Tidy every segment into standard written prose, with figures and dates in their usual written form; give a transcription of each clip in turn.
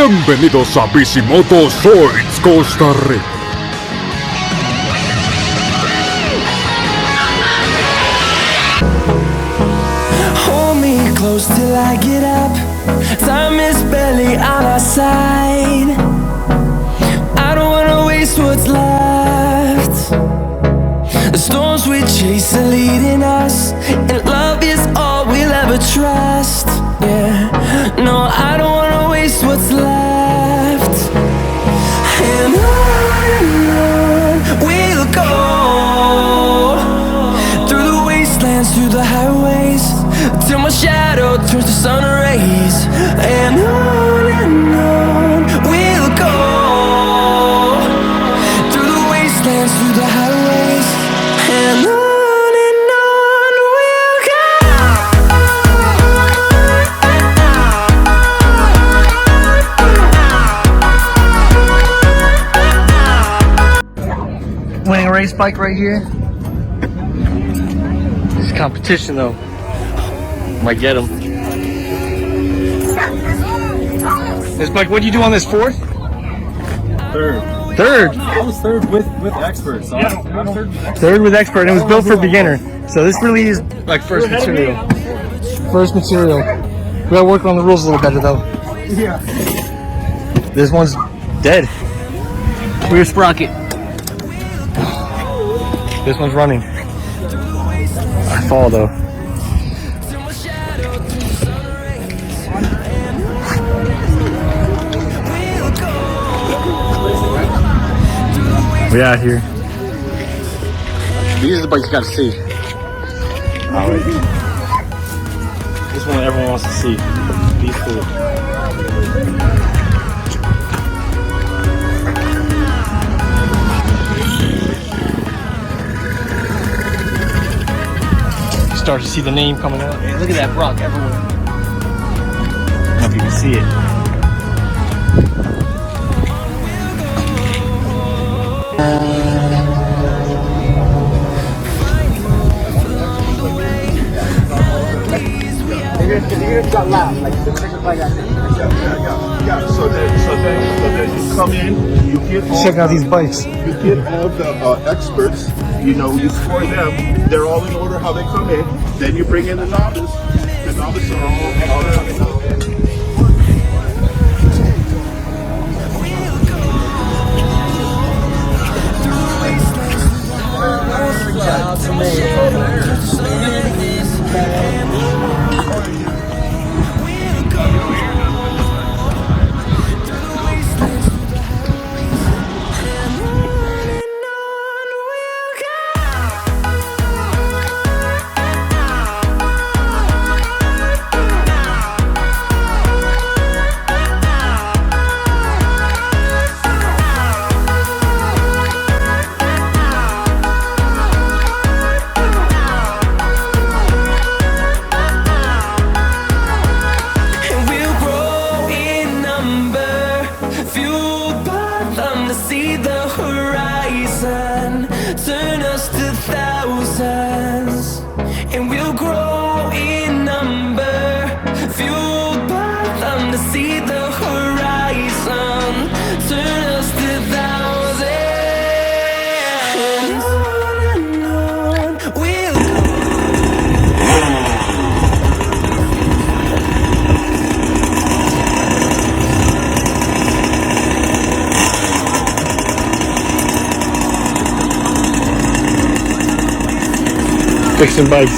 Bienvenidos a BICIMOTOS ZOIDS Costa Rica. Hold me close till I get up. Time is barely on our side. I don't wanna waste what's left. The storms we chase are leading us, and love is all we'll ever trust. Yeah, no, I don't wanna waste what's left. And on we'll go, through the wastelands, through the highways, till my shadow turns to sun rays. And on we'll go, through the wastelands, through the highways, and on we'll go. Winning a race bike right here. It's competition though. Might get him. This bike, what do you do on this, fourth? Third. Third? I was third with experts. So Yeah. I'm third with experts. Third with expert, and it was built for beginner. So this really is like first material. First material. We gotta work on the rules a little better though. Yeah. This one's dead. Where's Sprocket? This one's running. I fall though. We out here. These are the bikes you gotta see. Alright. This one everyone wants to see. These two. Start to see the name coming out. Hey, look at that rock everywhere. I don't know if you can see it. Yeah. So then you come in, you get all, Check out these bikes. You get all the experts, you know, you score them, they're all in order how they come in, then you bring in the novice are all turn us to thousands, and we'll grow in number, fueled by them to see the horizon, turn us to thousands, and on we'll Fixing bikes.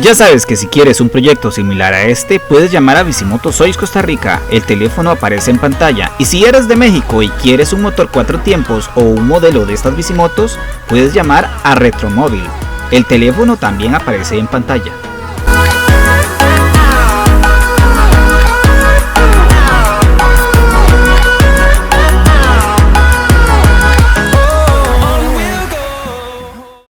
Ya sabes que si quieres un proyecto similar a este, puedes llamar a BICIMOTOS ZOIDS Costa Rica, el teléfono aparece en pantalla, y si eres de México y quieres un motor 4 tiempos o un modelo de estas bicimotos, puedes llamar a Retromóvil, el teléfono también aparece en pantalla.